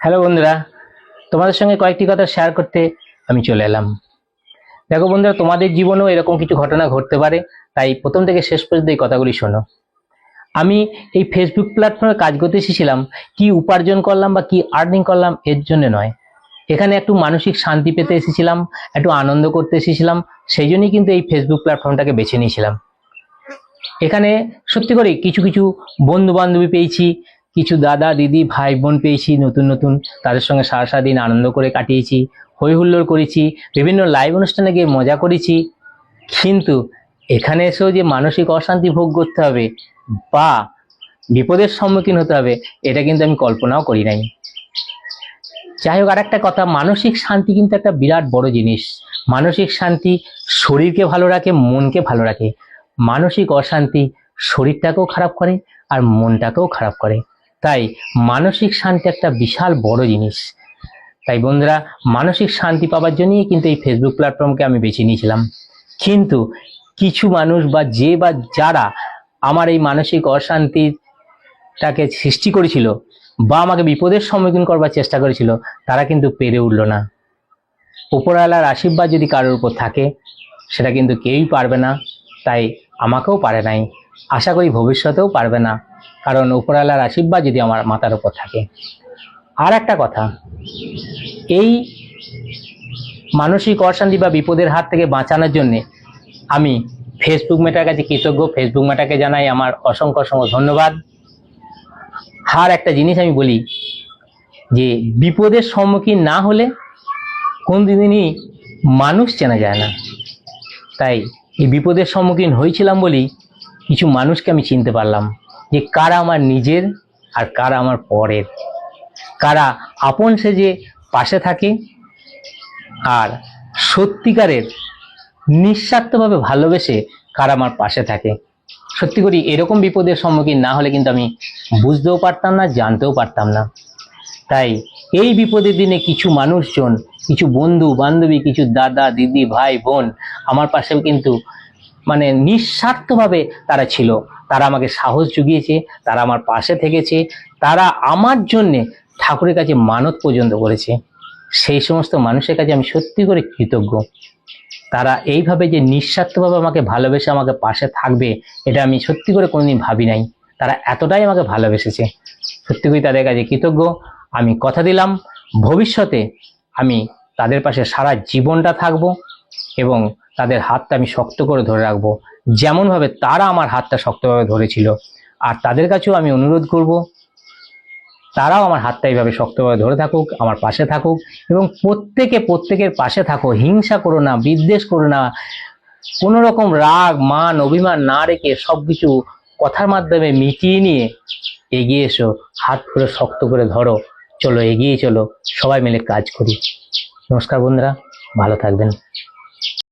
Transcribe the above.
Hello বন্ধুরা, তোমাদের সঙ্গে কয়েকটি কথা শেয়ার করতে আমি চলে এলাম। দেখো বন্ধুরা, তোমাদের জীবনেও এরকম কিছু ঘটনা ঘটতে পারে, তাই প্রথম থেকে শেষ পর্যন্ত এই কথাগুলি শোনো। আমি এই ফেসবুক প্ল্যাটফর্মে কাজ করতে এসেছিলাম কি উপার্জন করলাম বা কি আর্নিং করলাম এর জন্য নয়। এখানে একটু মানসিক শান্তি পেতে এসেছিলাম, একটু আনন্দ করতে এসেছিলাম, সেই জন্যই কিন্তু এই ফেসবুক প্ল্যাটফর্মটাকে বেছে নিয়েছিলাম। এখানে সত্যি করে কিছু কিছু বন্ধু বান্ধবী পেয়েছি, কিছু দাদা দিদি ভাই বোন পেয়েছি নতুন নতুন, তাদের সঙ্গে সারা দিন আনন্দ করে কাটিয়েছি, হই হুল্লোড় করেছি, বিভিন্ন লাইভ অনুষ্ঠানে গিয়ে মজা করেছি। কিন্তু এখানে এসেও যে মানসিক অশান্তি ভোগ করতে হবে বা বিপদের সম্মুখীন হতে হবে, এটা কিন্তু আমি কল্পনাও করি নাই। যাই হোক, আর একটা কথা, মানসিক শান্তি কিন্তু একটা বিরাট বড় জিনিস। মানসিক শান্তি শরীরকে ভালো রাখে, মনকে ভালো রাখে। মানসিক অশান্তি শরীরটাকেও খারাপ করে আর মনটাকেও খারাপ করে। তাই মানসিক শান্তি একটা বিশাল বড় জিনিস। তাই বন্ধুরা, মানসিক শান্তি পাওয়ার জন্যই কিন্তু এই ফেসবুক প্ল্যাটফর্মকে আমি বেছে নিয়েছিলাম। কিন্তু কিছু মানুষ বা যারা আমার এই মানসিক অশান্তিটাকে সৃষ্টি করেছিল বা আমাকে বিপদের সম্মুখীন করবার চেষ্টা করেছিল, তারা কিন্তু পেরে উঠল না। উপরওয়ালার আশীর্বাদ যদি কারোর উপর থাকে, সেটা কিন্তু কেউই পারবে না। তাই আমাকেও পারে নাই, আশা করি ভবিষ্যতেও পারবে না, কারণ উপরওয়ালার আশীর্বাদ যদি আমার মাথার উপর থাকে। আর একটা কথা, এই মানসিক অশান্তি বা বিপদের হাত থেকে বাঁচানোর জন্য আমি ফেসবুক মেটার কাছে কৃতজ্ঞ। ফেসবুক মেটাকে জানাই আমার অসংখ্য অসংখ্য ধন্যবাদ। আর একটা জিনিস আমি বলি, যে বিপদের সম্মুখীন না হলে কোনদিনই মানুষ চেনা যায় না। তাই এই বিপদের সম্মুখীন হয়েছিলাম বলেই কিছু মানুষকে আমি চিনতে পারলাম, যে কারা আমার নিজের আর কারা আমার পরের, কারা আপন সেজে পাশে থাকে আর সত্যিকারের নিঃস্বার্থভাবে ভালোবেসে কারা আমার পাশে থাকে। সত্যি করি এরকম বিপদের সম্মুখীন না হলে কিন্তু আমি বুঝতেও পারতাম না, জানতেও পারতাম না। তাই এই বিপদের দিনে কিছু মানুষজন, কিছু বন্ধু বান্ধবী, কিছু দাদা দিদি ভাই বোন আমার পাশে কিন্তু নিঃস্বার্থভাবে তারা ছিল। তারা আমাকে সাহস জুগিয়েছে, তারা আমার পাশে থেকেছে, তারা আমার জন্যে ঠাকুরের কাছে মানত পর্যন্ত করেছে। সেই সমস্ত মানুষের কাছে আমি সত্যি করে কৃতজ্ঞ। তারা এইভাবে যে নিঃস্বার্থভাবে আমাকে ভালোবেসে আমাকে পাশে থাকবে, এটা আমি সত্যি করে কোনোদিন ভাবি নাই। তারা এতটাই আমাকে ভালোবেসেছে, সত্যি করে তাদের কাছে কৃতজ্ঞ। আমি কথা দিলাম ভবিষ্যতে আমি তাদের পাশে সারা জীবনটা থাকব এবং তাদের হাতটা আমি শক্ত করে ধরে রাখবো, যেমনভাবে তারা আমার হাতটা শক্তভাবে ধরেছিল। আর তাদের কাছেও আমি অনুরোধ করব, তারাও আমার হাতটা এইভাবে শক্তভাবে ধরে থাকুক, আমার পাশে থাকুক এবং প্রত্যেকের পাশে থাকো। হিংসা করো না, বিদ্বেষ করো না, কোনো রকম রাগ মান অভিমান না রেখে সবকিছু কথার মাধ্যমে মিটিয়ে নিয়ে এগিয়ে এসো। হাত ধরে শক্ত করে ধরো, চলো এগিয়ে চলো, সবাই মিলে কাজ করি। নমস্কার বন্ধুরা, ভালো থাকবেন।